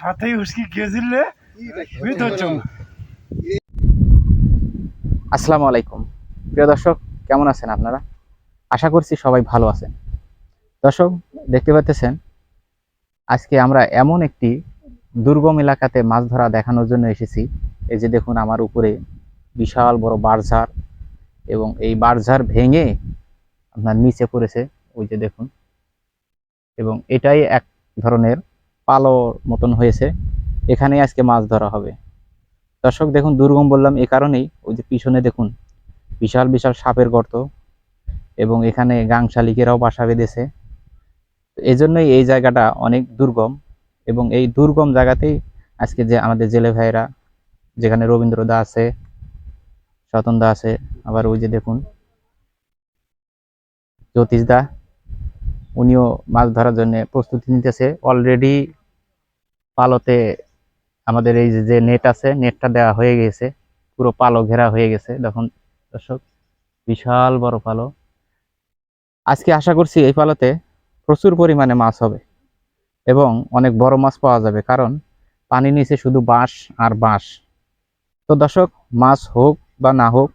হাতে উসকি গেছিলে আসসালামু আলাইকুম প্রিয় দর্শক, কেমন আছেন আপনারা? আশা করছি সবাই ভালো আছেন। দর্শক, দেখতে পাচ্ছেন আজকে আমরা এমন একটি দুর্গম এলাকাতে মাছ ধরা দেখানোর জন্য এসেছি। এই যে দেখুন, আমার উপরে বিশাল বড় বাঁশঝাড়, এবং এই বাঁশঝাড় ভেঙে আপনার নিচে পড়েছে, ওই যে দেখুন। এবং এটাই এক ধরনের পালোর মতন হয়েছে, এখানে আজকে মাছ ধরা হবে। দর্শক দেখুন, দুর্গম বললাম এ কারণেই, ওই যে পিছনে দেখুন বিশাল বিশাল সাপের গর্ত, এবং এখানে গাং শালিকেরাও বাসা বেঁধেছে। এই জন্যই এই জায়গাটা অনেক দুর্গম, এবং এই দুর্গম জায়গাতেই আজকে যে আমাদের জেলে ভাইয়েরা, যেখানে রবীন্দ্র দা আছে, স্বতন দা আছে, আবার ওই যে দেখুন জ্যোতিষ দা, উনিও মাছ ধরার জন্য প্রস্তুতি নিতেছে। অলরেডি পালতে আমাদের এই যে নেট আছে, নেটটা দেওয়া হয়ে গেছে, পুরো পালো ঘেরা হয়ে গেছে। দেখুন দর্শক, বিশাল বড় পালো। আজকে আশা করছি এই পালোতে প্রচুর পরিমাণে মাছ হবে এবং অনেক বড় মাছ পাওয়া যাবে, কারণ পানির নিচে শুধু বাঁশ আর বাঁশ। তো দর্শক, মাছ হোক বা না হোক,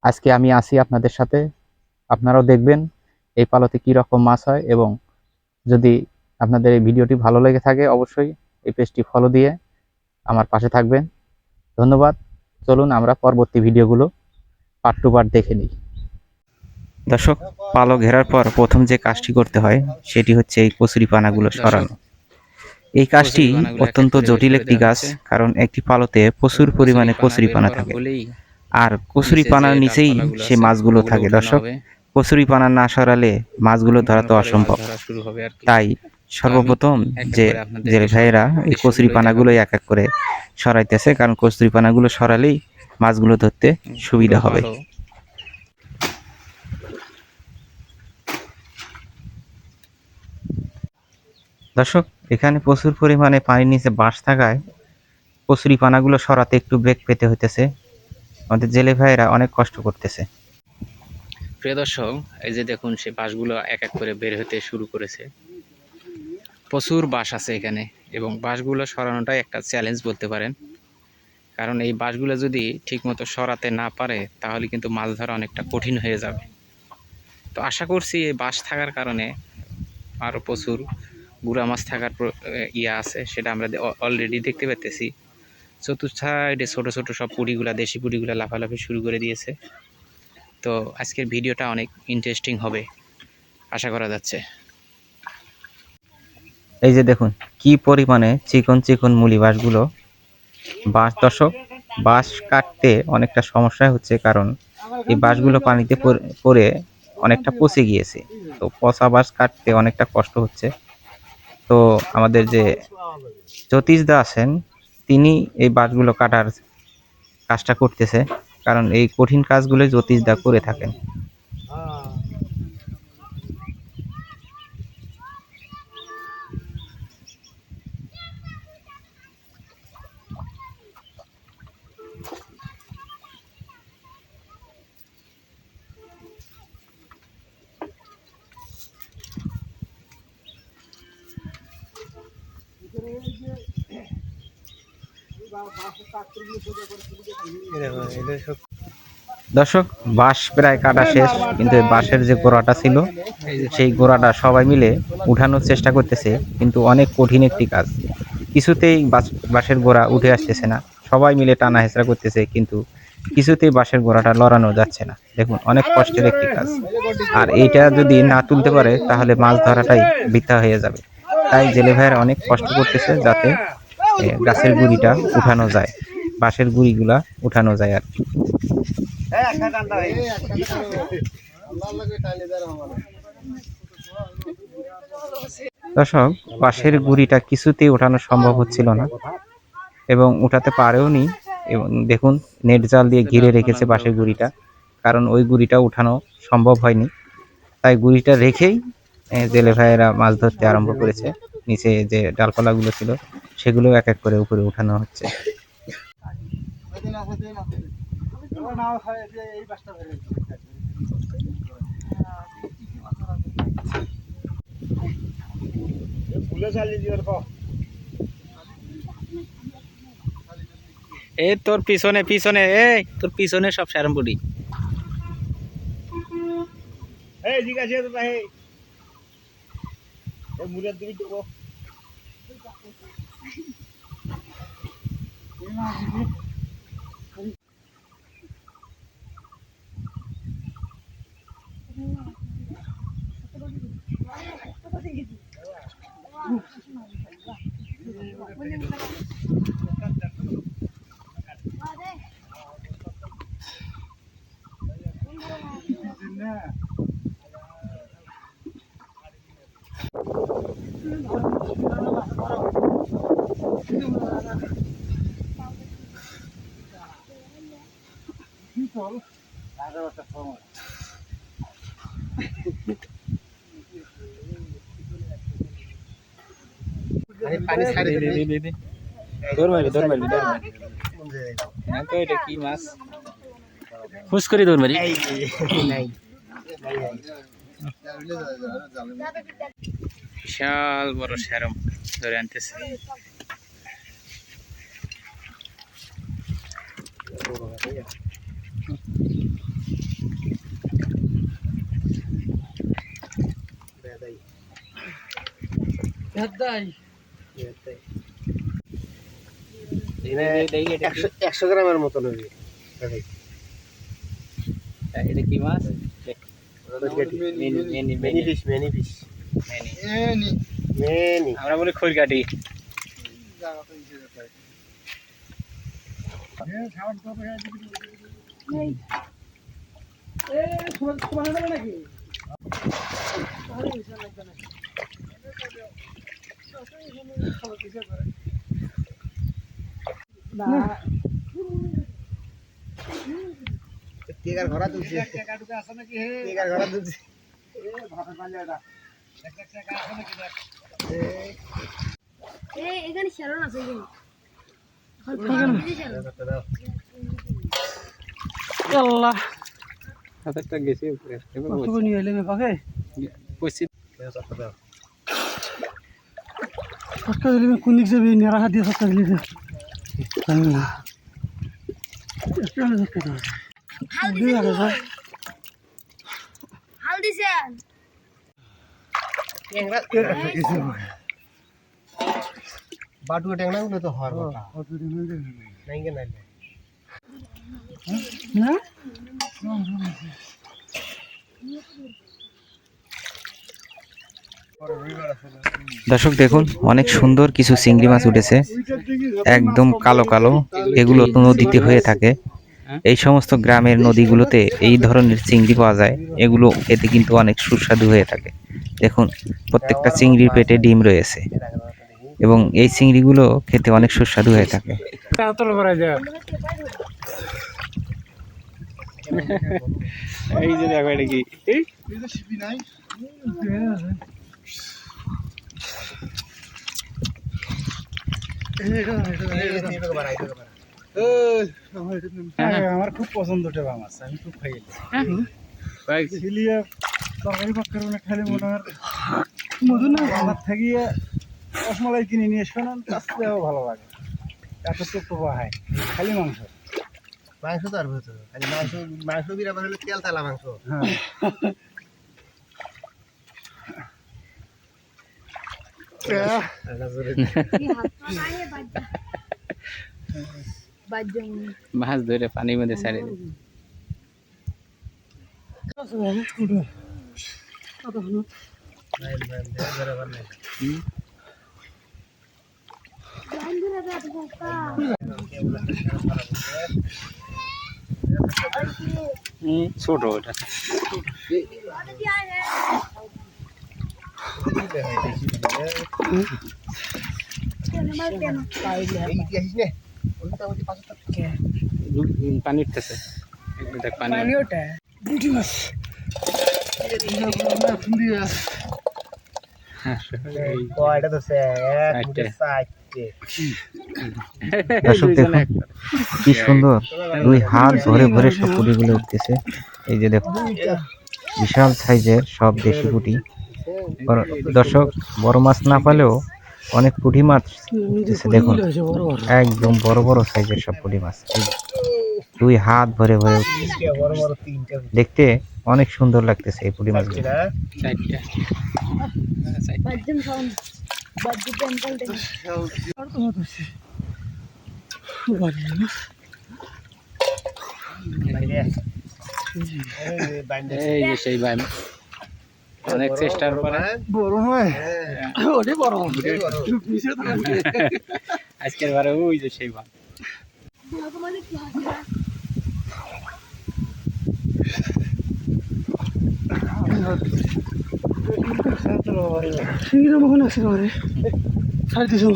আজকে আমি আছি আপনাদের সাথে। আপনারাও দেখবেন এই পালোতে কি রকম মাছ হয়, এবং যদি আপনাদের এই ভিডিওটি ভালো লেগে থাকে অবশ্যই এই পেজটি ফলো দিয়ে আমার পাশে থাকবেন। ধন্যবাদ। চলুন আমরা পরবর্তী ভিডিওগুলো পার্ট টু পার্ট দেখে নিই। দর্শক, পালো ঘেরার পর প্রথম যে কাজটি করতে হয় সেটি হচ্ছে এই কচুরি পানাগুলো সরানো। এই কাজটি অত্যন্ত জটিল একটি কাজ, কারণ একটি পালোতে প্রচুর পরিমাণে কচুরি পানা থাকে, আর কচুরি পানার নিচেই সে মাছগুলো থাকে। দর্শক, কচুরি পানা না সরালে মাছগুলো ধরা তো অসম্ভব। তাই সর্বপ্রথম যে ভাইয়েরা এই কচুরি পানাগুলোই এক এক করে সরাইতেছে, কারণ কচুরি পানাগুলো সরালেই মাছগুলো ধরতে সুবিধা হবে। দর্শক, এখানে প্রচুর পরিমাণে পানির নিচে বাঁশ থাকায় কচুরি পানাগুলো সরাতে একটু বেগ পেতে হইতেছে। আমাদের জেলে ভাইয়েরা অনেক কষ্ট করতেছে। প্রিয় দর্শক, এই যে দেখুন, সে বাঁশগুলো এক এক করে বের হতে শুরু করেছে। প্রচুর বাঁশ আছে এখানে, এবং বাঁশগুলো সরানোটাই একটা চ্যালেঞ্জ বলতে পারেন, কারণ এই বাঁশগুলো যদি ঠিকমতো সরাতে না পারে তাহলে কিন্তু মাছ ধরা অনেকটা কঠিন হয়ে যাবে। তো আশা করছি এই বাঁশ থাকার কারণে আরও প্রচুর গুড়া মাছ থাকার ইয়া আছে, সেটা আমরা অলরেডি দেখতে পাচ্ছি। চতুর্থ সাইডে ছোটো ছোটো সব পুড়িগুলা, দেশি পুড়িগুলা লাফালাফি শুরু করে দিয়েছে। তো আজকের ভিডিওটা অনেক ইন্টারেস্টিং হবে আশা করা যাচ্ছে। এই যে দেখুন কি পরিমাণে চিকন চিকন মুলি বাঁশগুলো। বাঁশ দর্শক, বাঁশ কাটতে অনেকটা সমস্যা হচ্ছে, কারণ এই বাঁশগুলো পানিতে পড়ে অনেকটা পচে গিয়েছে। তো পচা বাঁশ কাটতে অনেকটা কষ্ট হচ্ছে। তো আমাদের যে জ্যোতিষ দা আছেন, তিনি এই বাঁশগুলো কাটার কাজটা করতেছে, কারণ এই কঠিন কাজগুলো জ্যোতিষ দা করে থাকেন। দর্শক, বাঁশ প্রায় কাটা শেষ, কিন্তু বাঁশের যে গোড়াটা ছিল সেই গোড়াটা সবাই মিলে উঠানোর চেষ্টা করতেছে, কিন্তু অনেক কঠিন একটি কাজ। কিছুতেই বাঁশের গোড়া উঠে আসতেছে না, সবাই মিলে টানা হেঁচড়া করতেছে, কিন্তু কিছুতেই বাঁশের গোড়াটা লড়ানো যাচ্ছে না। দেখুন, অনেক কষ্টের একটি কাজ, আর এইটা যদি না তুলতে পারে তাহলে মাছ ধরাটাই বৃথা হয়ে যাবে। তাই জেলে ভাইয়েরা অনেক কষ্ট করতেছে যাতে গাছের গুড়িটা উঠানো যায়, বাঁশের গুড়িগুলা উঠানো যায় আর কি। দর্শক, বাঁশের গুড়িটা কিছুতেই ওঠানো সম্ভব হচ্ছিল না, এবং উঠাতে পারেও নি। এবং দেখুন, নেট জাল দিয়ে ঘিরে রেখেছে বাঁশের গুড়িটা, কারণ ওই গুড়িটা উঠানো সম্ভব হয়নি। তাই গুড়িটা রেখেই জেলে ভাইয়েরা মাছ ধরতে আরম্ভ করেছে। নিচে যে ডালপালাগুলো ছিল সেগুলো এক এক করে উপরে উঠানো হচ্ছে। এই তোর পিছনে পিছনে, এই তোর পিছনে সব শ্যারমপুরি। এই জিজ্ঞাসা তো ভাই এই মুড়ির দিবি তো পানি ছাড়ি দে। দৌড় মারবি দৌড় মারবি দৌড় মারবি। না তো এটা কি মাছ? হুস করে দৌড় মারি। বিশাল বড় শ্যারম ধরে আনতেছে। একশো গ্রামের মতন হবে। এটা কি মাছ? আমরা বলি খৈরকাটি। ঘোড়া তুলছে ঘোড়া তুলছে এখানে শ্যারন আছে আল্লাহ হাতটা গেছে উপরে। এবার নিয়ে এলে পাকে কইছি সস্তা দিলে কোন দিক যাবি নেড়া হাত দিয়ে সস্তা দিলে হাল দিছেন বাটুয়া ট্যাংরা গুলো তো হওয়ার কথা নাই কে নাই না দর্শক দেখুন, অনেক সুন্দর কিছু চিংড়ি মাছ উঠেছে, একদম কালো কালো। এগুলো তো নদীতে হয়ে থাকে। এই সমস্ত গ্রামের নদীগুলোতে এই ধরনের চিংড়ি পাওয়া যায়। এগুলো খেতে কিন্তু অনেক সুস্বাদু হয়ে থাকে। দেখুন, প্রত্যেকটা চিংড়ির পেটে ডিম রয়েছে এবং এই চিংড়িগুলো খেতে অনেক সুস্বাদু হয়ে থাকে। এই যে দেখো এটা কি আমার খুব পছন্দ টেবা মাছ, আমি খুব খাই তরকারি পাক্কার খালি মনে হয় মধু না বাজার থেকে রসমালাই কিনে নিয়ে এসো না, তাতেও ভালো লাগে। এত তো হয় খালি মাংস মাংস তো আর খালি মাংস মাংস বিরা হলে তেল তালা মাংস। হ্যাঁ মাছ ধরে পানির মধ্যে ছেড়ে দিই। ছোট ওটা পানি উঠতেছে, দেখ পানি ওঠে। দর্শক দেখুন কি সুন্দর, দুই হাত ভরে ভরে সব পুঁটিগুলো উঠতেছে। এই যে দেখুন, বিশাল সাইজের সব দেশি পুঁটি। দর্শক, বড় মাছ না পেলেও অনেক পুঁটি মাছ উঠতেছে দেখুন, একদম বড় বড় সাইজের সব পুঁটি মাছ, এই 2 হাত ভরে ভরে উঠতেছে। বড় বড় 3টা দেখতে অনেক সুন্দর লাগতেছে এই পুঁটি মাছগুলো। চারটা বাদ্যম সাউন্ড বাদ্যম টেম্পল থেকে এই যে সেই ভাই অনেক চেষ্টার পরে বড় হয় আজকের বারে ওই যে সেই ভাই তোমাদের কি হাসিরা সিঙ্গিরা মখন আছে ঘরে ছাড় দিছো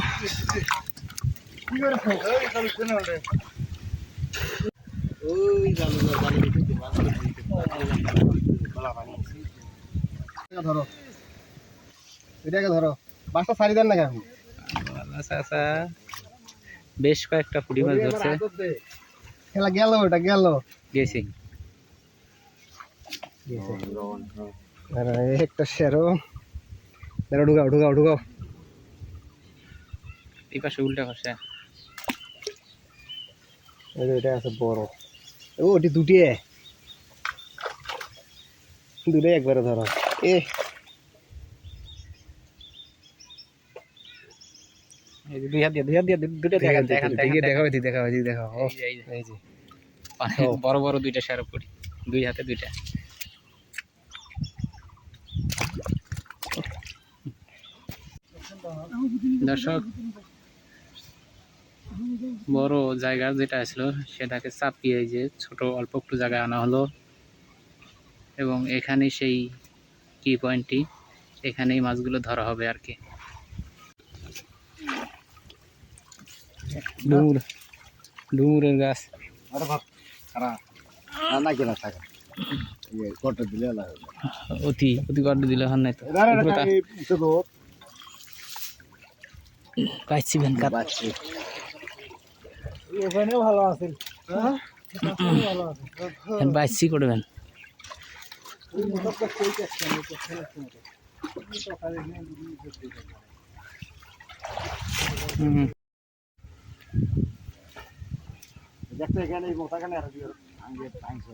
কি করে ওই চালু কেন ওরে ওই চালু ধরো এটাকে ধরো বাসটা ছাড়ি দেন না কেন আচ্ছা বেশ কয়েকটা পুঁটি মাছ ধরছে খেলা গেল ওটা গেল গেছি একটা শেরো ঢুকাও ঢুকাও ঢুকাও এই পাশে উল্টা পাশে এটা আছে বড় ও ওটি দুটিয়ে দুটোই একবারে ধরো এ এই যে দুই হাত দিয়ে দুটো দেখা দেখা এই যে বড় বড় দুইটা সারা পুরি দুই হাতে দুইটা দর্শক বড় জায়গা যেটা ছিল সেটাকে চাপিয়ে এই যে ছোট অল্প একটু জায়গায় আনা হলো এবং এখানেই সেই কি পয়েন্টটি এখানেই মাছগুলো ধরা হবে আর কি ডুমুরের গাছ অতি অতি গড় দিলে হন নাই তো পাইছি ভেনকাত ওখানেও ভালো আছে পাইছি করবেন দেখতে এখানে মোটাখানে আর কি আঙ্গে টাইমছো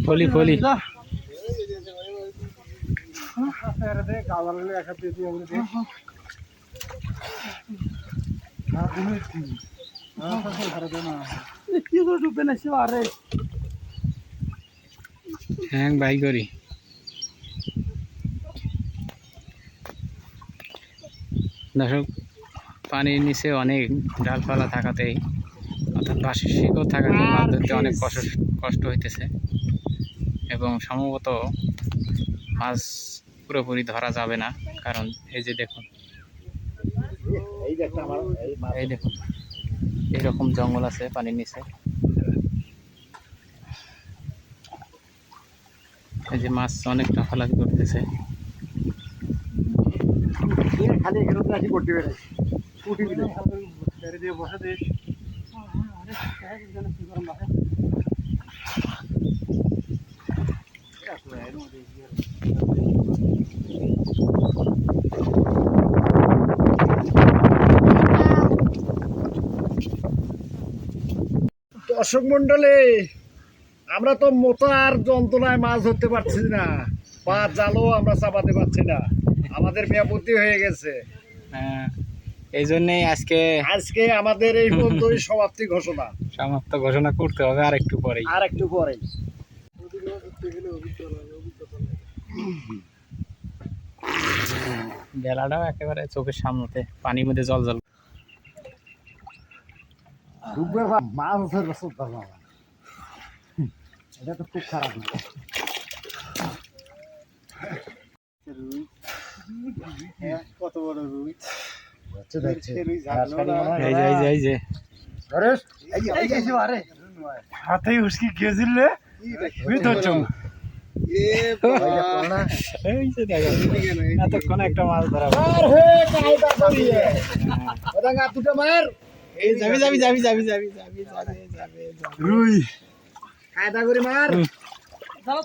ফলি ফলি হ্যাঁ বাই করি দর্শক পানির নিচে অনেক ডালপালা থাকাতেই অর্থাৎ বাঁশের শিকড় থাকাতে মাছ ধরতে অনেক কষ্ট হইতেছে এবং সম্ভবত মাছ পুরোপুরি ধরা যাবে না কারণ এই যে দেখুন এই দেখুন এইরকম জঙ্গল আছে পানির নিচে এই যে মাছ অনেক লাফালাফি করতেছে খালি এখানে তো আসি করতে পারে উঠি দিলে ছেড়ে দিয়ে বসে দিস দর্শক মন্ডলী আমরা তো মোটার যন্ত্রণায় মাছ ধরতে পারছি না পা জালও আমরা চাপাতে পারছি না আমাদের মেয়াবুদ্ধি হয়ে গেছে এই জন্যই আজকে আমাদের এই পর্যন্তই সমাপ্তি ঘোষণা সমাপ্ত ঘোষণা করতে হবে আর একটু পরে বেলাটাও একেবারে চোখের সামনেতে পানির মধ্যে জল মাছ এটা তো খুব খারাপ কত বড় রুই হাতে উসকি গেছিল এতক্ষণ একটা মাছ ধরা দুটো মার এই যাবি যাবি যাবি যাবি যাবি যাবি যাবি যাবি রুই কায়দা করে মার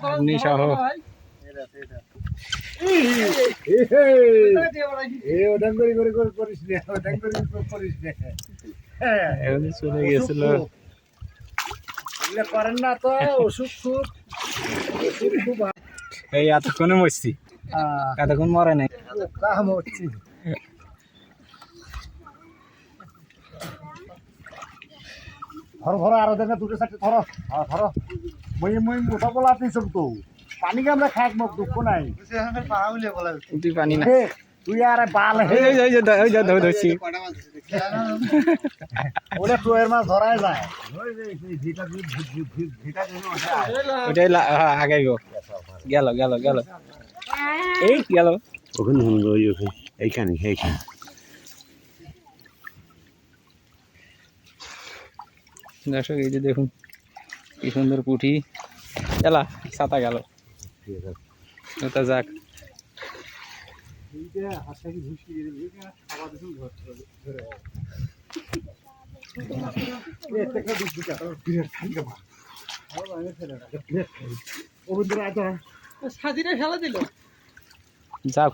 আপনি সহ ওটা করে করে করে করিস না ওটা করে করে করিস না এখন চলে গেছিল এগুলো করেন না তো ওষুধ খুব এই এতক্ষণে মরছি এতক্ষণ মরে নাই কাম হচ্ছে ধরো ধরো আরো দেখে দুটো চারটে ধরো ধরো মই মই মোটা বলা দিছ তো পানি আমরা খাক মোক দুঃখ নাই তুই পানি না তুই আর বাল হে ওই যে ধরছি ওটা টুয়ের মাছ ধরাই যায় ওটাই আগে গেল গেল গেল এই গেল ওখানে হলো এইখানে এইখানে দর্শক এই যে দেখুন কি সুন্দর পুঁটি এলা ছাতা গেল ওটা যাক যাক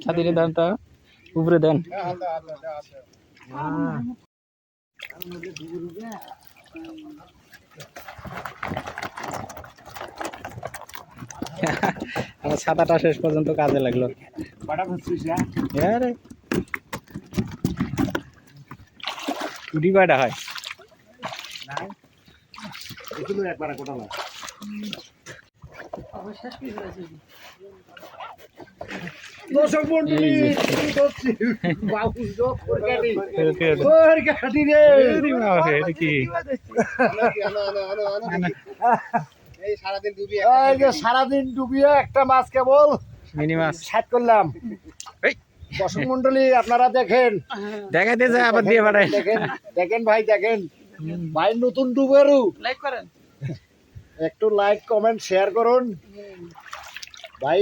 ছাতিরে দেন তো উপরে দেন আমার ছাতাটা শেষ পর্যন্ত কাজে লাগলো টুটি কয়টা হয় একবার কোটা দর্শক মন্ডলী সারাদিন ডুবিয়ে একটা মাছ কেবল মিনি মাছ সাত করলাম দর্শক মন্ডলী আপনারা দেখেন দেখাইতে যায় আবার দিয়ে পাঠায় দেখেন দেখেন ভাই দেখেন ভাই নতুন ডুবেরু লাইক করেন একটু লাইক কমেন্ট শেয়ার করুন ভাই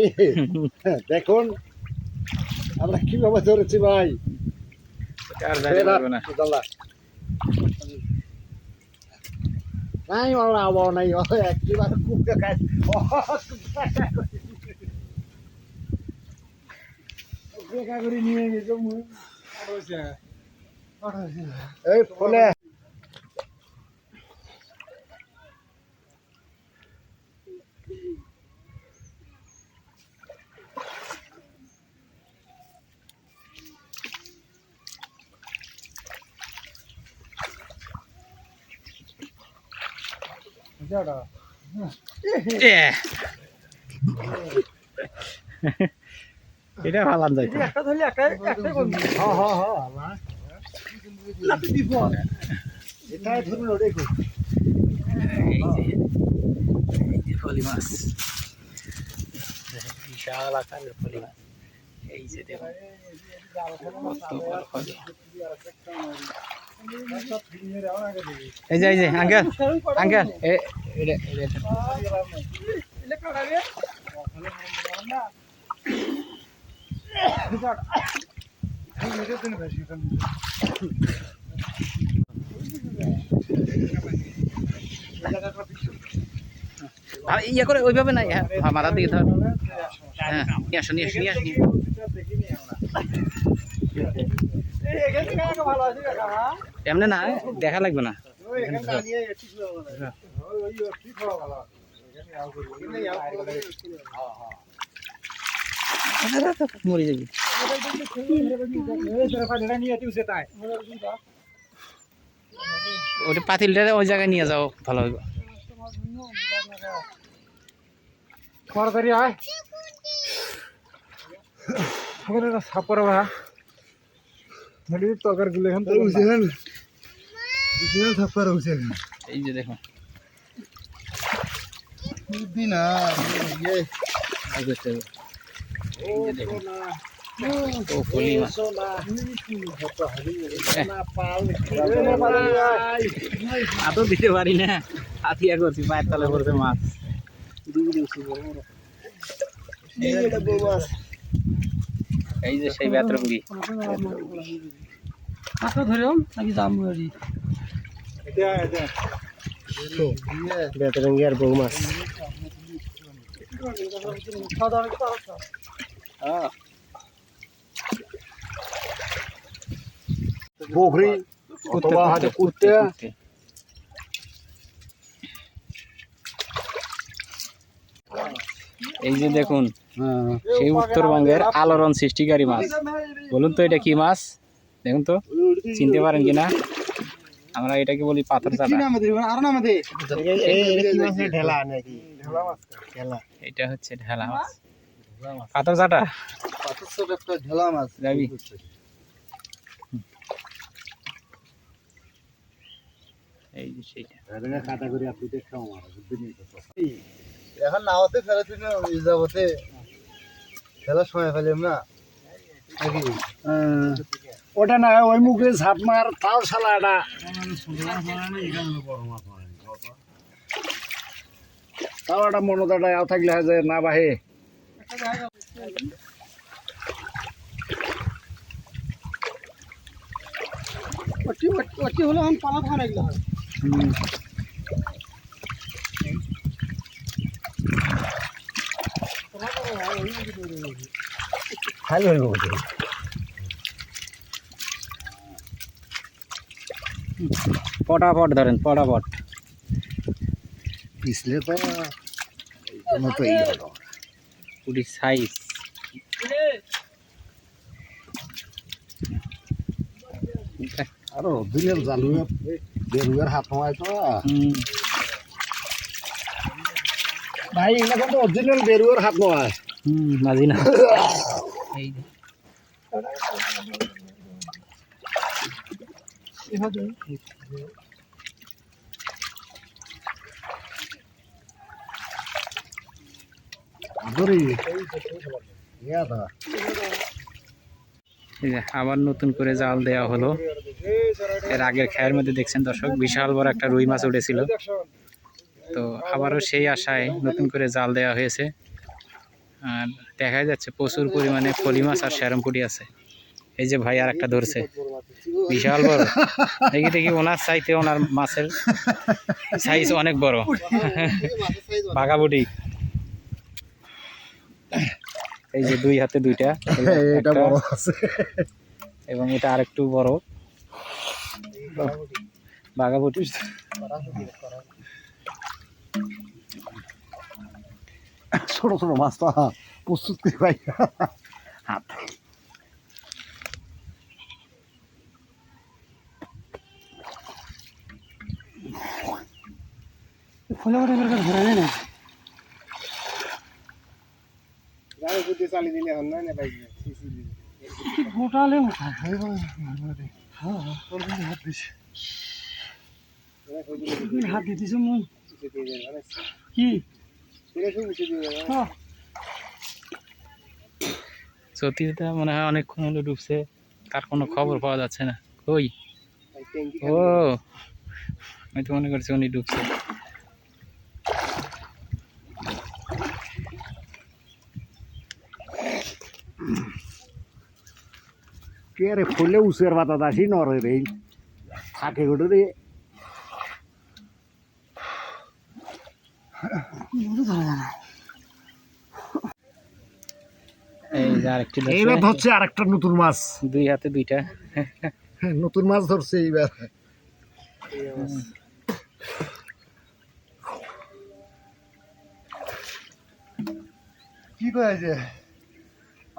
দেখুন আমরা কিভাবে ধরেছি ভাই নাই ওরা আবহাওয়া নাই একবার খুব দেখায় নিয়ে গেছে এই ফলে এটা ভালো যাইতো একটা ধরলে একটা এটাই ধরুন ওটাই করি এই যে ফলি মাছ বিশাল আকারের ফলি মাছ এই যে দেখুন কত বড় ফলি এই যে আঙ্কেল আঙ্কেল ইয়ে করে ওইভাবে নাই হ্যাঁ মাথার দিকে ধর হ্যাঁ নিয়ে আসো নিয়ে আসো নিয়ে আসো এমনি না দেখা লাগবে না মরে যাবি ওটা পাতিলটা ওই জায়গায় নিয়ে যাও ভালো হবে তাড়াতাড়ি আয় ওখানে একটা সাপড়া ভাড়া তরকার গুলো এখন সাপড়া উঠছে এই যে দেখো না ও ফলি মাছ হাতও দিতে পারি না হাতিয়া করছি পায়ের তলে পড়ছে মাছ এই যে সেই বেতরঙ্গি। বেতরঙ্গি আর বউ মাছ। বকরি অথবা হয়তো কুত্তে। এই যে দেখুন সেই উত্তরবঙ্গের আলোড়ন সৃষ্টিকারী মাছ। বলুন তো এটা কি মাছ? দেখুন তো, চিনতে পারেন কিনা? আমরা এটাকে বলি পাথর চাটা। এটা হচ্ছে ঢেলা মাছ, পাথর চাটা। ঢেলা মাছ যাবি? এই যে সেইটা। এখন নাওতে ফেলে তুই না যাবতে ফেলার সময় ফেলিম না নাকি? ওটা না ওই মুখে ঝাপ মার তাও শালাটা তাও একটা মনদাটা থাকলে হয় যে না বাহে। হলো পালা ভাড়া এগুলো হয়। পটাপট ধরেন, পটাপট। পিছলে তো পুরি সাইজ। আরো দিনের জালু বেরুয়ের হাত নয় তো ভাই, এগুলা কিন্তু অরিজিনাল বেরুয়ের হাত নয়। মাঝি না। এই যে এই যে আবার নতুন করে জাল দেওয়া হলো। এর আগের খায়ের মধ্যে দেখছেন দর্শক, বিশাল বড় একটা রুই মাছ উঠেছিল। তো আবারও সেই আশায় নতুন করে জাল দেওয়া হয়েছে। আর দেখা যাচ্ছে প্রচুর পরিমাণে ফলি মাছ আর শ্যারমপুটি আছে। এই যে ভাই আর একটা ধরছে, বিশাল বড়। দেখি দেখি ওনার চাইতে ওনার মাছের সাইজ অনেক বড়। বাঘাবুটি। এই যে দুই হাতে দুইটা, এটা বড় আছে এবং এটা আরেকটু বড় বাঘাবুটি। ছোট ছোট মাছ তো প্রস্তুত করে ভাই হাত ফলে ঘরে ধরে নেই না চালিয়ে দিলে হন না ভাই। গোটালে হাত দিছে, হাত দিতেছে মন কি সত্যিটা মনে হয় অনেকক্ষণ হলো ডুবছে, তার কোনো খবর পাওয়া যাচ্ছে না। কই? ও, আমি তো মনে করছি উনি ডুবছে। কে রে ফুলে উসের পাতা দাসি নরে রে থাকে গোটে রে এই যে আরেকটি এইবার ধরছে আরেকটা নতুন মাছ, দুই হাতে দুইটা নতুন মাছ ধরছে এইবার। কি কয়েছে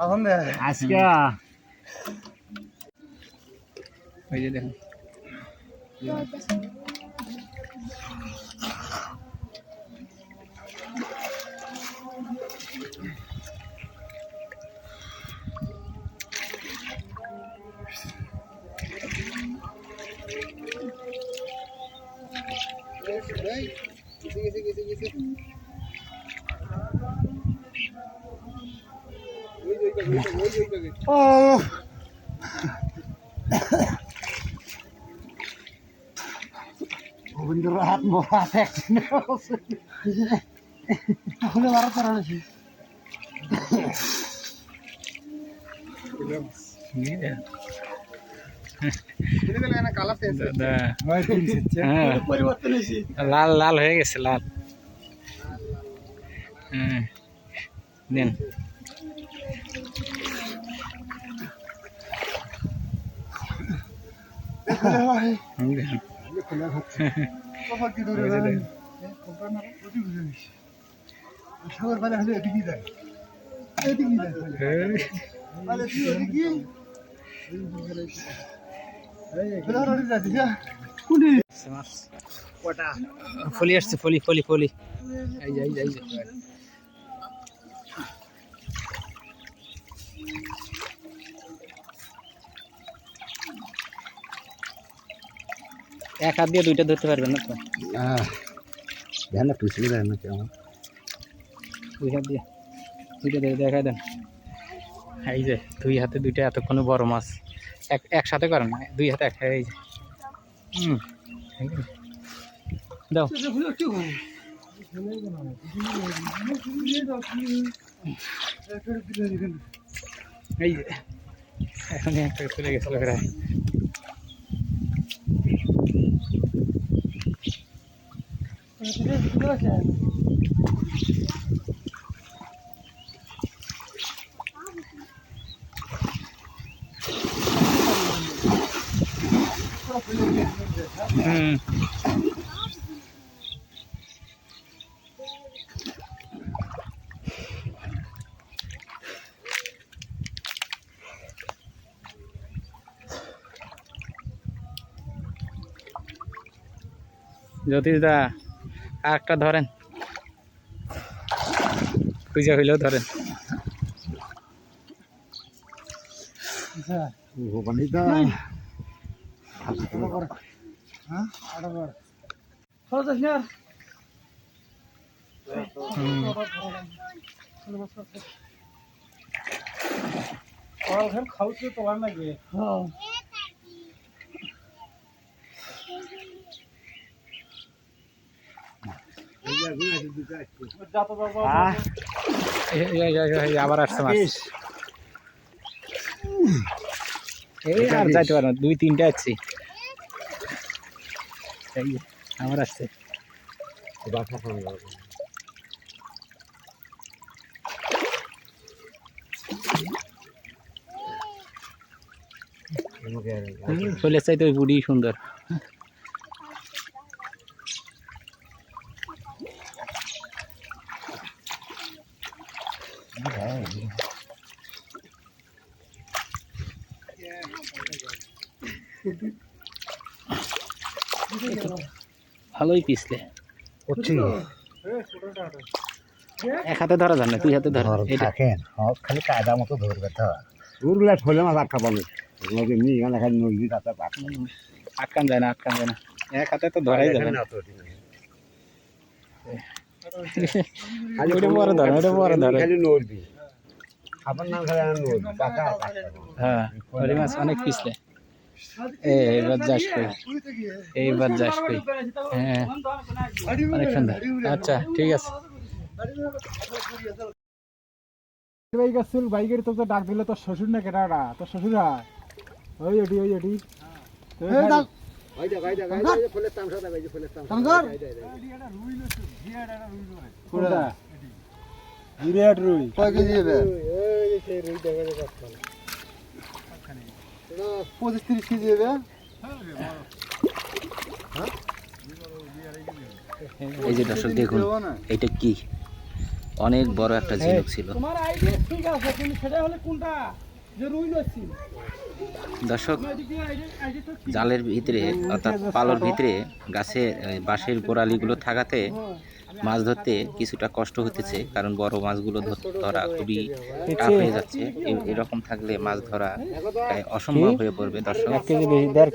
এখন আজকে ওই যে দেখুন গোবিন্দর হাত হাত একদিন হলে বারো করা দাদা হয় তিন সেচ্ছে হ্যাঁ পরিবর্তন হয়েছে লাল লাল হয়ে গেছে লাল হ্যাঁ দেন দেন। কত কি দূরে এই যে যায় দেখ। প্রতি বুঝে নিস সাগর পালে হলে এদিকে যায় এদিকে যায় এই, পালে তুই ওদিকে বেলা রড়ি যাচ্ছিস কোনি মাছ। ফলি আসছে ফলি ফলি ফলি এই যে এই যে এই যে এক হাত দিয়ে দুইটা ধরতে পারবেন না তো ধ্যান পিছলে দেন না কেমন দুই হাত দিয়ে দুইটা ধরে দেখাই দেন এই যে দুই হাতে দুইটা এতক্ষণে বড় মাছ একসাথে করেন না দুই হাতে এক এই যে দাও এই যে এখন একটা চলে গেছিল প্রায় হুম জ্যোতিষদা আর একটা ধরেন খুঁজে হইলেও ধরেন ভবানীটা হ্যাঁ আড়াবার চল যাস না কল ঘর খাউছে তোলা নাকি হ্যাঁ যাতো বাবা আবার আসছে মাছ এই আর যাইতে পারো দুই তিনটা আসছি এই যে, আবার আসছে বাসা খাওয়া ফুলের চাইতে ওই বুড়ি সুন্দর ভালোই পিছলে করছি এক হাতে ধরা যান না দুই হাতে ধরা এটা থাকেন খালি কায়দা মতো ধরবে তো দূরগুলা ঠলে মাছ আটকা পাবে নদী নিয়ে এখানে খালি নদী তাতে আটকান যায় না আটকান যায় না এক হাতে তো ধরাই যাবে না ওইটা বড় ধরেন ওইটা বড় ধরেন খালি নদী আপনার নাম খালি নদী পাকা হ্যাঁ ওই মাছ অনেক পিছলে এইবার যাস কই এইবার যাস কই হ্যাঁ অনেক সুন্দর আচ্ছা ঠিক আছে বাইক আসছিল বাইকের তো ডাক দিলে তোর শ্বশুর না কেটাটা তোর শ্বশুর হয় ওই ওটি বিরাট রুই কয় কেজি হবে 25-30 কেজি হবে এই যে দর্শক দেখুন এটা কি অনেক বড় একটা ঝিনুক ছিল তোমার আইডিয়া ঠিক আছে কিন্তু সেটা হলে কোনটা যে রুই লচ্ছি দর্শক জালের ভিতরে অর্থাৎ পালোর ভিতরে গাছে বাঁশের গোড়ালিগুলো থাকাতে মাছ ধরতে কিছুটা কষ্ট হতেছে কারণ বড় মাছগুলো ধরা খুবই টাফ হয়ে যাচ্ছে এরকম থাকলে মাছ ধরা প্রায় অসম্ভব হয়ে পড়বে দর্শক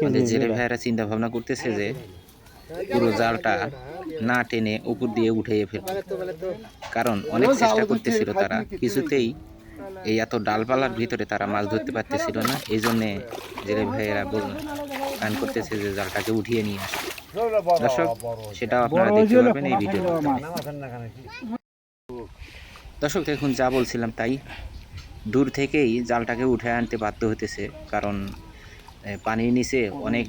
আমাদের জেলে ভাইয়েরা চিন্তা ভাবনা করতেছে যে পুরো জালটা না টেনে উপর দিয়ে উঠিয়ে ফেলবে কারণ অনেক চেষ্টা করতেছিল তারা কিছুতেই এই এত ডালপালার ভিতরে তারা মাছ ধরতে পারতেছিল না এই জন্যে জেলে ভাইয়েরা প্ল্যান করতেছে যে জালটাকে উঠিয়ে নিয়ে আসে দর্শক সেটাও আপনারা দেখতে পাবেন এই ভিডিওতে দর্শক দেখুন, যা বলছিলাম তাই, দূর থেকেই জালটাকে উঠে আনতে বাধ্য হতেছে, কারণ পানির নিচে অনেক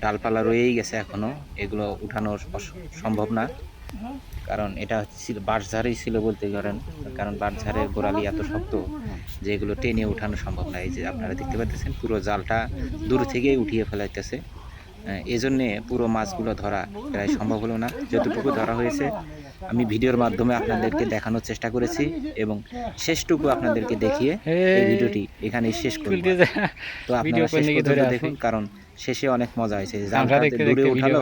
ডালপালা রয়েই গেছে এখনো, এগুলো উঠানো সম্ভব না, কারণ এটা ছিল বাঁশঝাড়েই ছিল বলতে পারেন, কারণ বাঁশঝাড়ের গোড়ালি এত শক্ত যে এগুলো টেনে উঠানো সম্ভব না। এই যে আপনারা দেখতে পাচ্ছেন পুরো জালটা দূর থেকেই উঠিয়ে ফেলাইতেছে, এজন্যে পুরো মাছগুলো ধরা প্রায় সম্ভব হলো না। যতটুকু ধরা হয়েছে আমি ভিডিওর মাধ্যমে আপনাদেরকে দেখানোর চেষ্টা করেছি এবং শেষটুকু আপনাদেরকে দেখিয়ে এই ভিডিওটি এখানেই শেষ করব। তো আপনারা শেষ পর্যন্ত দেখুন, কারণ শেষে অনেক মজা হয়েছে। জালটা দূরে উঠালো,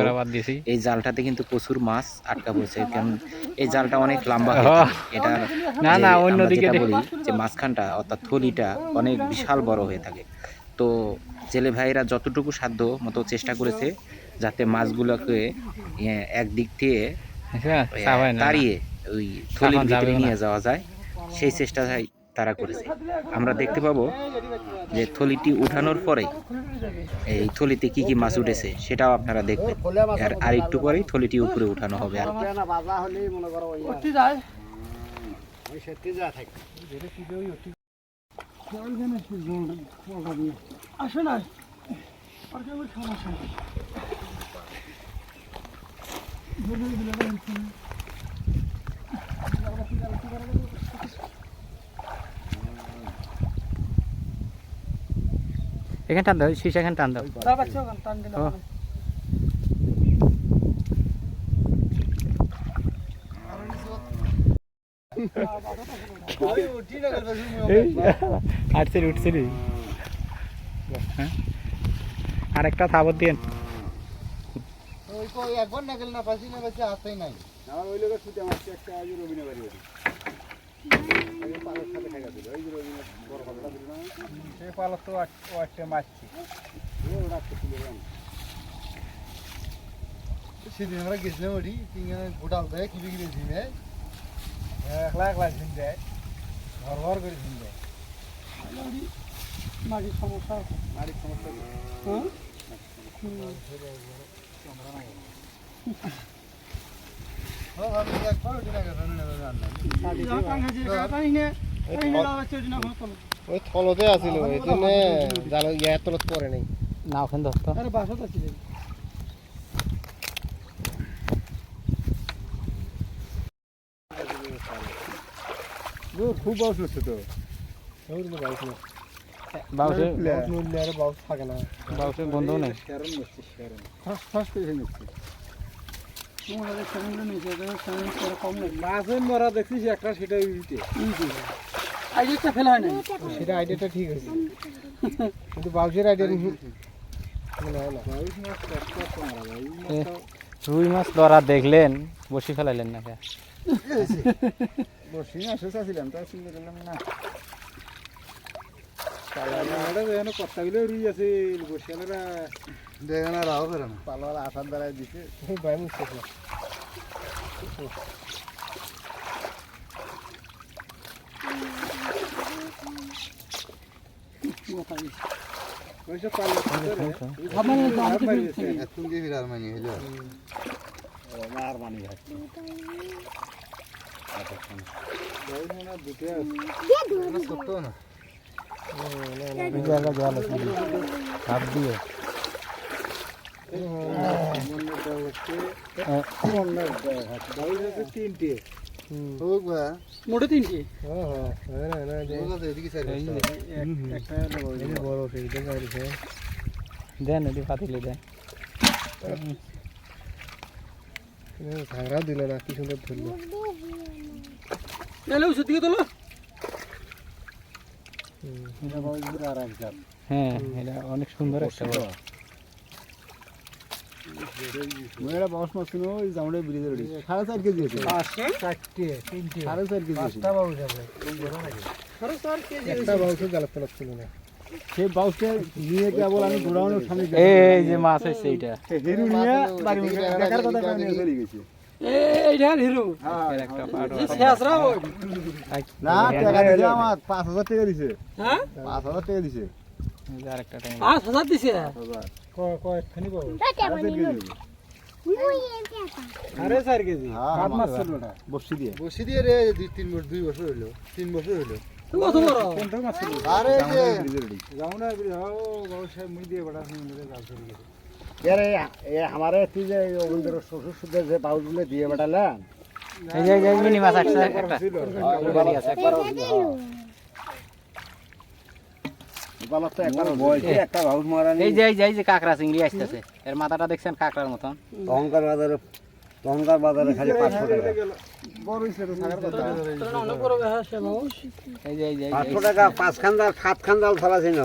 এই জালটাতে কিন্তু প্রচুর মাছ আটকা পড়ছে, কারণ এই জালটা অনেক লম্বা হয়ে থাকে। এটা অন্যদিকে বলি যে মাঝখানটা অর্থাৎ থলিটা অনেক বিশাল বড় হয়ে থাকে। তো জেলে ভাইরা যতটুকু সাধ্য মতো চেষ্টা করেছে যাতে মাছগুলোকে একদিক থেকে তাড়িয়ে ওই থলির ভিতরে নিয়ে যাওয়া যায়, সেই চেষ্টাটাই তারা করেছে। আমরা দেখতে পাবো যে থলিটি উঠানোর পরে এই থলিতে কি কি মাছ উঠেছে সেটাও আপনারা দেখবেন। আর একটু পরেই থলিটি উপরে উঠানো হবে। আর আসে না আর কেউ সমস্যা নেই। এখানে টান দাও, শীষ এখানে টান দাও। উঠছিলি আরেকটা থাবর দিয়ে একবার না গেলে না পাশি না পাশে আসতেই নাই। আমার ওই লোকের ছুটে মারছে একটা আজ রবিনা বাড়ি সে পালক তো একটা মারছি সেদিন আমরা গেছিলাম ওটি গোটাল দেয় কি বিক্রি ঝিম দেয়, একলা একলা ঝিম দেয়, ঘর ঘর করে ঝিম দেয়। মাটির সমস্যা, মাটির সমস্যা ওই থলতে আছিল, এই জন্য জাল ইয়ার তলত পরে নাই। না ওখানে দোস্ত বাসত আছিল খুব বাউস হচ্ছে তো, বাউস থাকে না, বাউসের বন্ধও নেই। মাছের মরা দেখছিস একটা, সেটা আইডিয়াটা ফেলা হয় না, সেটা আইডিয়াটা ঠিক আছে, কিন্তু বাউসের আইডিয়া রুই মাছ ধরা দেখলেন, বসি ফেলাইলেন না কে? বসি না শেষাছিলাম, তাই চিন্তা করলাম না কর্তাগুলো রুই আছে, বসিয়ালেরা দেখে না রাও ফেরে না, পালোয়ালা আসার দ্বারাই দিচ্ছে ভাই মুখছে না। তিনটে মোটে তিনটে দেন এটি পাতিলে দেন। ঝাঁকড়া দিল না, কি সুন্দর ধরলো। দিকে তোলো, হ্যাঁ এটা অনেক সুন্দর একটা বড়। বাউস মাছ ছিল ওই জামড়ে ব্রিজের 4.5 কেজি আছে, 4.5 কেজি একটা বাউসের জালাত তলাত ছিল না। সেই বাউসটা নিয়ে কেবল আমি গোডাউনের সামনে এই যে মাছ হচ্ছে এইটা, হিরু নিয়ে বাড়ি দেখার কথা নিয়ে চলে গেছে। এইটা হিরু একটা পাড়ো না, টাকা দিছে আমার 5,000 টাকা দিছে। হ্যাঁ 5,000 টাকা দিছে, আরেকটা টাইম 5,000 দিছে। কয়খানি পাবো? আরে 4 কেজি হ্যাঁ, কাঠ মাছ আমার ছিল ওটা বসি দিয়ে বসি দিয়ে রে 2 বছর হইলো 3 বছর হইলো কত বড় কোনটা মাছ ছিল আরে যাও না বিড়ি ও বাবু সাহেব মুই দিয়ে বড়া সমুদ্রে জাল ধরে গেছে আরে এ আমারে তুই যে রবীন্দ্র শ্বশুর সুদে যে বাউলগুলো দিয়ে বেটালেন এই যে মিনি মাছ আসছে একটা ছিল বালত তো একবার বয়সে একটা বাউল মারানি এই যে কাঁকড়া চিংড়ি আসতেছে এর মাথাটা দেখছেন কাঁকড়ার মতন অহংকার বাজারে খালি 500 টাকা বড় হইছে তো থাকার কথা অনেক বড় বেহাসে বাবু এই যে 500 টাকা 5 খান জাল 7 খান জাল ফেলা ছিল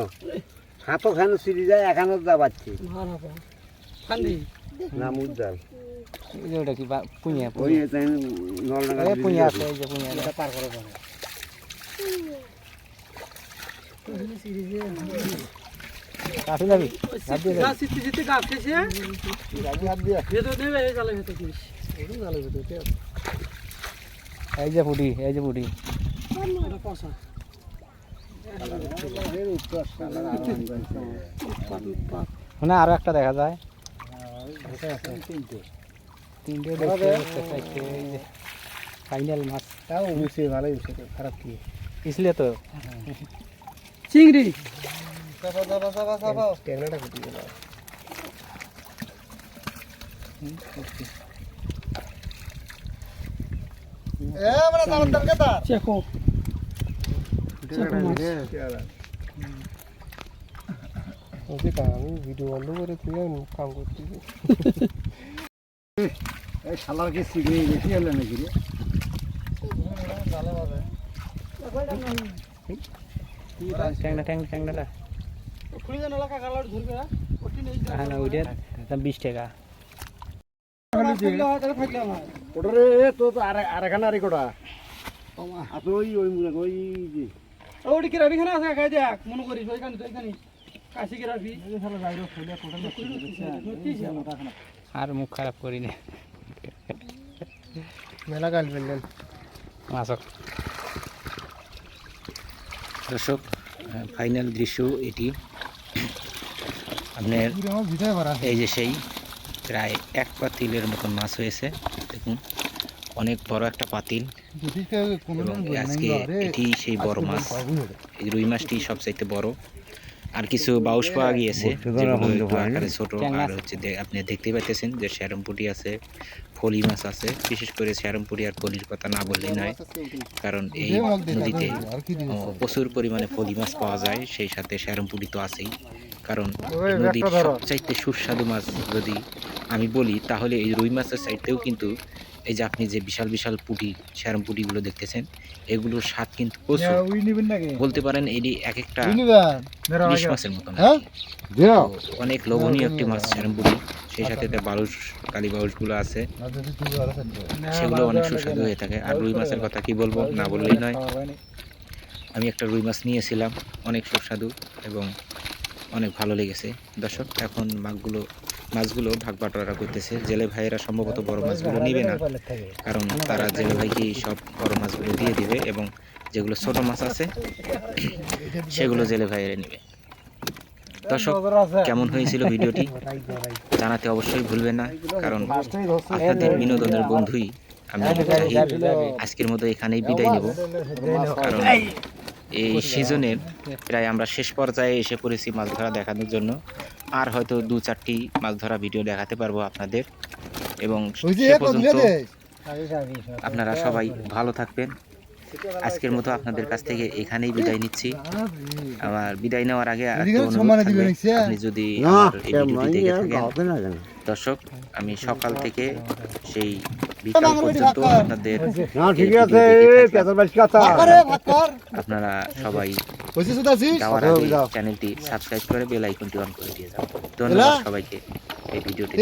7 খান সিরি যায় এখানে যা বাচ্চি ভালো হবে খান্দি না মুজাল এই যে ওটা কি পুঁইয়া ওই তাই নল টাকা এই পুঁইয়া আছে এই যে পুঁইয়া এটা পার করে দেন কাফি যাবি গাছ সিতে গাছ খেছে হাত দিয়া ভেতর দেবে এই জালে ভেতর দিস জালে ভেতর দে এই যে পুটি এটা পয়সা মানে আরো একটা দেখা যায় তিনটে ফাইনাল মাছ তাও মিশে ভালোই হইছে খারাপ কি इसलिए तो চিংড়ি ট্যাংরাটা কেটে গেল এ আমরা জামার তার কথা চেকো ওকে আমি ভিডিও বন্ধ করে তুই কাম করতে এই শালার কি সিগনি বেশি হলো নাকি রে ট্যাংরা খুলি জানা লাগা কালার ধরবে ওটি নেই হ্যাঁ না ওইটা দাম 20 টাকা ওটারে তো আরেখানা আরে কোটা আর ওই ওই ওই যে ওটি কি রাবি খানা আছে খাই দেখ মনে করিস ওইখানে তো ওইখানে কাশি কি রাবি শালা যাইরো খুলে টোটাল আর মুখ খারাপ করি না মেলা গাল ফেললেন মাছক দর্শক ফাইনাল দৃশ্য এটি আপনার ভিতরে ভরা এই যে সেই প্রায় 1 পাতিলের মতন মাছ হয়েছে দেখুন অনেক বড় একটা পাতিল এবং আজকে এটি সেই বড় মাছ এই রুই মাছটি সবচাইতে বড় আর কিছু বাউশ পাওয়া গিয়েছে যেগুলো একটু আকারে ছোট আর হচ্ছে আপনি দেখতেই পাইতেছেন যে শ্যারমপুটি আছে ফলি মাছ আছে বিশেষ করে শ্যারমপুটি আর ফলির কথা না বললেই নয় কারণ এই নদীতে প্রচুর পরিমাণে ফলি মাছ পাওয়া যায় সেই সাথে শ্যারমপুটি তো আছেই কারণ নদীর সবচাইতে সুস্বাদু মাছ যদি আমি বলি তাহলে এই রুই মাছের সাইডেও কিন্তু এই যে আপনি যে বিশাল বিশাল পুঁটি শ্যারম পুঁটিগুলো দেখতেছেন এগুলোর স্বাদ কিন্তু প্রচুর বলতে পারেন এটি এক একটা ইলিশ মাছের মতন তো অনেক লোভনীয় একটি মাছ শ্যারম পুঁটি সেই সাথে বাউস কালী বাউসগুলো আছে সেগুলো অনেক সুস্বাদু হয়ে থাকে আর রুই মাছের কথা কি বলবো না বললেই নয় আমি একটা রুই মাছ নিয়েছিলাম অনেক সুস্বাদু এবং অনেক ভালো লেগেছে দর্শক এখন মাছগুলো ভাগ বাটোয়ারা করতেছে জেলে ভাইয়েরা সম্ভবত বড় মাছগুলো নিবে না কারণ তারা জেলে ভাইকে সব বড় মাছগুলো দিয়ে দিবে এবং যেগুলো ছোট মাছ আছে সেগুলো জেলে ভাইয়েরা নিবে দর্শক কেমন হয়েছিল ভিডিওটি জানাতে অবশ্যই ভুলবেন না কারণ আপনাদের বিনোদনের বন্ধুই আমি আজকের মতো এখানেই বিদায় নেব কারণ এই সিজনের প্রায় আমরা শেষ পর্যায়ে এসে পড়েছি মাছ ধরা দেখানোর জন্য আর হয়তো 2-4টি মাছ ধরা ভিডিও দেখাতে পারবো আপনাদের এবং সে পর্যন্ত আপনারা সবাই ভালো থাকবেন আজকের মতো আপনাদের কাছ থেকে এখানেই বিদায় নিচ্ছি আমার বিদায় নেওয়ার আগে আপনি যদি আমার এই ভিডিওটি দেখে থাকেন দর্শক আমি সকাল থেকে সেই বিকাল পর্যন্ত আপনাদের আপনারা সবাই যাওয়ার আগে চ্যানেলটি সাবস্ক্রাইব করে বেল আইকনটি অন করে দিয়ে যাবেন ধন্যবাদ সবাইকে এই ভিডিওটি